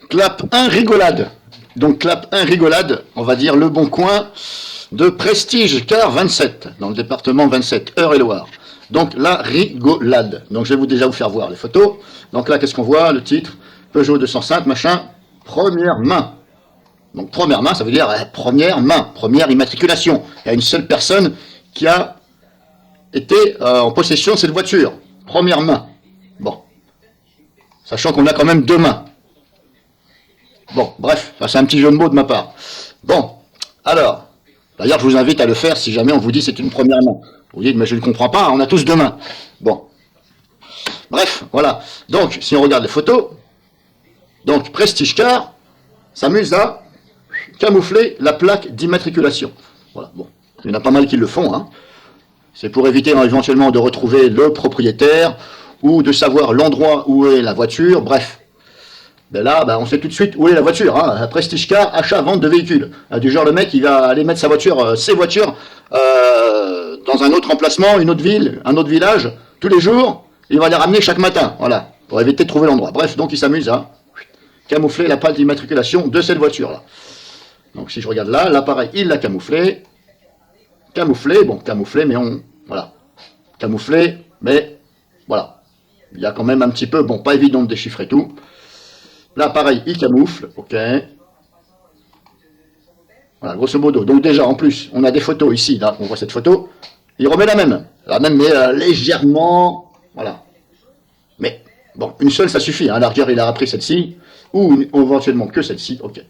Clap 1 rigolade. Donc clap 1 rigolade, on va dire le bon coin de Prestige Car 27, dans le département 27, Eure-et-Loire. Donc la rigolade. Donc je vais déjà vous faire voir les photos. Donc là, qu'est-ce qu'on voit? Le titre, Peugeot 205, machin, première main. Donc première main, ça veut dire première main, première immatriculation. Il y a une seule personne qui a été en possession de cette voiture. Première main. Bon. Sachant qu'on a quand même deux mains. Bon, bref, c'est un petit jeu de mots de ma part. Bon, alors, d'ailleurs, je vous invite à le faire si jamais on vous dit c'est une première main. Vous dites, mais je ne comprends pas, on a tous deux mains. Bon. Bref, voilà. Donc, si on regarde les photos, donc Prestige Car s'amuse à camoufler la plaque d'immatriculation. Voilà, bon. Il y en a pas mal qui le font, hein. C'est pour éviter éventuellement de retrouver le propriétaire ou de savoir l'endroit où est la voiture, bref. Ben là, on sait tout de suite où est la voiture. Hein. Prestige Car, achat, vente de véhicules. Du genre, le mec, il va aller mettre sa voiture, ses voitures, dans un autre emplacement, une autre ville, un autre village, tous les jours. Il va les ramener chaque matin, voilà, pour éviter de trouver l'endroit. Bref, donc il s'amuse à camoufler la plaque d'immatriculation de cette voiture-là. Donc si je regarde là, l'appareil, il l'a camouflé. Camouflé, bon, camouflé, mais voilà. Camouflé, mais, voilà. Il y a quand même un petit peu, bon, pas évident de déchiffrer tout. Là, pareil, il camoufle, ok. Voilà, grosso modo. Donc déjà, en plus, on a des photos ici, là, on voit cette photo. Il remet la même, mais légèrement, voilà. Mais, bon, une seule, ça suffit. Hein. Largeur, il a repris celle-ci, ou éventuellement que celle-ci, ok.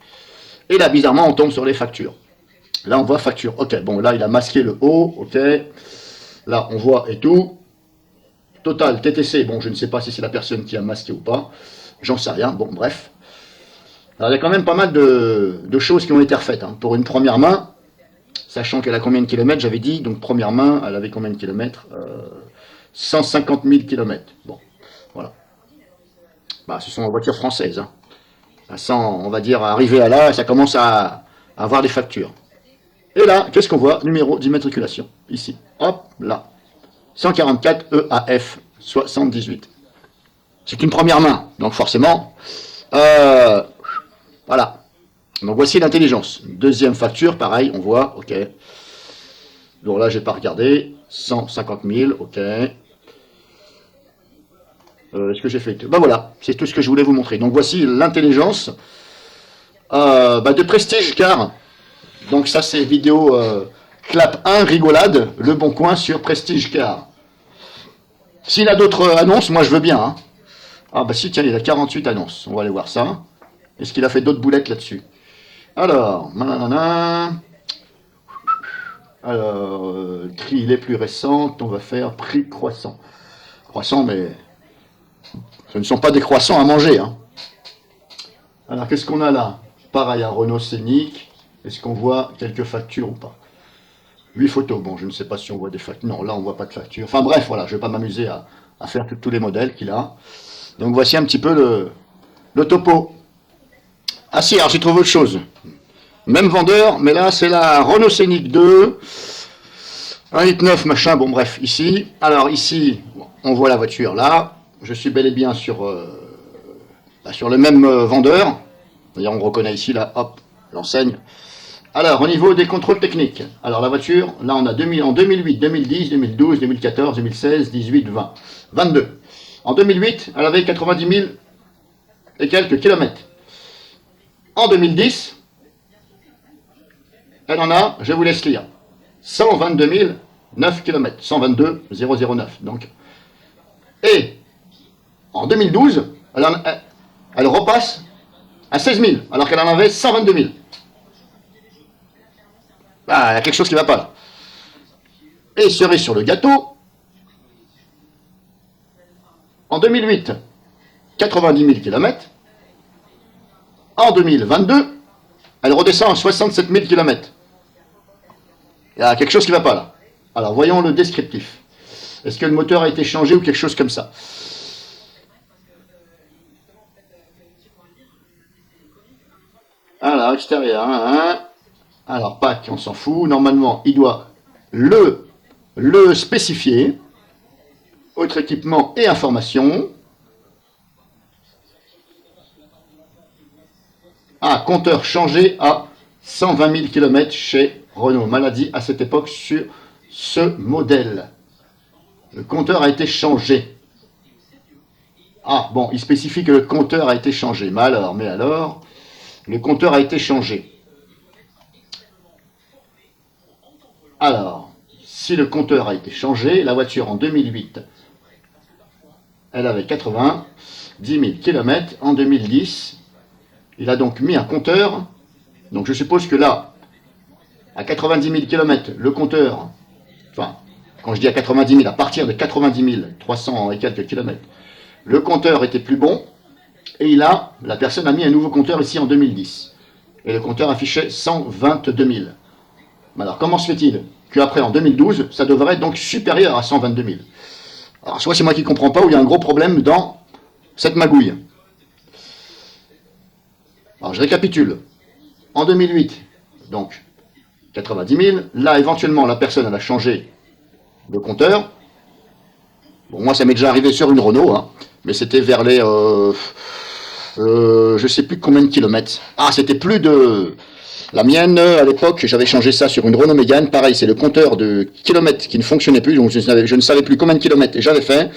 Et là, bizarrement, on tombe sur les factures. Là, on voit facture, ok. Bon, là, il a masqué le haut, ok. Là, on voit et tout. Total, TTC, bon, je ne sais pas si c'est la personne qui a masqué ou pas. J'en sais rien, bon, bref. Alors, il y a quand même pas mal de choses qui ont été refaites. Hein. Pour une première main, sachant qu'elle a combien de kilomètres, j'avais dit, donc première main, elle avait combien de kilomètres 150 000 kilomètres. Bon, voilà. Bah, ce sont les voitures françaises. Hein. Sans, on va dire, arriver à là, ça commence à avoir des factures. Et là, qu'est-ce qu'on voit? Numéro d'immatriculation, ici. Hop, là. 144 EAF 78. C'est une première main, donc forcément, voilà. Donc voici l'intelligence. Deuxième facture, pareil, on voit, ok. Donc là, j'ai pas regardé. 150 000, ok. Est-ce que j'ai fait? Ben voilà, c'est tout ce que je voulais vous montrer. Donc voici l'intelligence de Prestige Car. Donc ça, c'est vidéo clap 1 rigolade, le bon coin sur Prestige Car. S'il a d'autres annonces, moi je veux bien. Hein. Ah bah si, tiens, il a 48 annonces. On va aller voir ça. Est-ce qu'il a fait d'autres boulettes là-dessus? Alors, prix les plus récentes, on va faire prix croissant. Croissant, mais ce ne sont pas des croissants à manger. Hein. Alors, qu'est-ce qu'on a là? Pareil à Renault Scénic. Est-ce qu'on voit quelques factures ou pas? 8 photos. Bon, je ne sais pas si on voit des factures. Non, là, on ne voit pas de factures. Enfin bref, voilà, je ne vais pas m'amuser à faire tous les modèles qu'il a. Donc, voici un petit peu le topo. Ah si, alors j'ai trouvé autre chose. Même vendeur, mais là, c'est la Renault Scénic 2. 1,9 machin, bon bref, ici. Alors ici, on voit la voiture là. Je suis bel et bien sur le même vendeur. D'ailleurs, on reconnaît ici, là, hop, l'enseigne. Alors, au niveau des contrôles techniques, alors la voiture, là on a en 2008, 2010, 2012, 2014, 2016, 18, 20, 22. En 2008, elle avait 90 000 et quelques kilomètres. En 2010, elle en a, je vous laisse lire, 122 009 km, 122 009. Donc. Et en 2012, elle repasse à 16 000, alors qu'elle en avait 122 000. Ah, il y a quelque chose qui ne va pas là. Et cerise sur le gâteau, en 2008, 90 000 km. En 2022, elle redescend à 67 000 km. Il y a quelque chose qui ne va pas là. Alors voyons le descriptif. Est-ce que le moteur a été changé ou quelque chose comme ça? Alors, extérieur, hein. Alors, pack, on s'en fout. Normalement, il doit le spécifier. Autre équipement et information. Ah, compteur changé à 120 000 km chez Renault. Maladie à cette époque sur ce modèle. Le compteur a été changé. Ah, bon, il spécifie que le compteur a été changé. Mais alors, le compteur a été changé. Alors, si le compteur a été changé, la voiture en 2008, elle avait 90 000 km. En 2010, il a donc mis un compteur. Donc je suppose que là, à 90 000 km, le compteur, enfin, quand je dis à 90 000, à partir de 90 000, 300 et quelques kilomètres, le compteur était plus bon, et la personne a mis un nouveau compteur ici en 2010. Et le compteur affichait 122 000. Alors comment se fait-il qu'après en 2012, ça devrait être donc supérieur à 122 000? Alors soit c'est moi qui ne comprends pas, ou il y a un gros problème dans cette magouille. Alors je récapitule. En 2008, donc 90 000, là éventuellement la personne elle a changé de compteur. Bon, moi ça m'est déjà arrivé sur une Renault, hein, mais c'était vers les je sais plus combien de kilomètres. Ah, c'était plus de... La mienne, à l'époque, j'avais changé ça sur une Renault Mégane. Pareil, c'est le compteur de kilomètres qui ne fonctionnait plus. Donc je ne savais plus combien de kilomètres j'avais fait.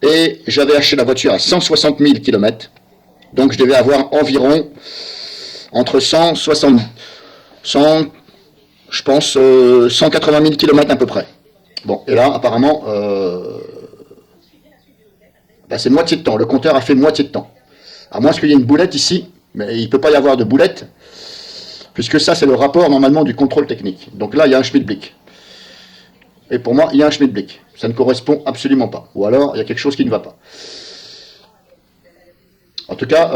Et j'avais acheté la voiture à 160 000 kilomètres. Donc je devais avoir environ entre 160... 100, je pense, 180 000 kilomètres à peu près. Bon, et là, apparemment, c'est moitié de temps. Le compteur a fait moitié de temps. À moins qu'il y ait une boulette ici, mais il ne peut pas y avoir de boulette, puisque ça, c'est le rapport, normalement, du contrôle technique. Donc là, il y a un Schmitt-Blick. Et pour moi, il y a un Schmitt-Blick. Ça ne correspond absolument pas. Ou alors, il y a quelque chose qui ne va pas. En tout cas,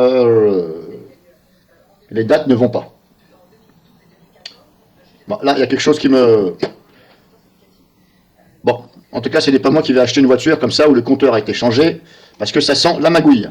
les dates ne vont pas. Bon, là, il y a quelque chose qui me... Bon, en tout cas, ce n'est pas moi qui vais acheter une voiture comme ça, où le compteur a été changé, parce que ça sent la magouille.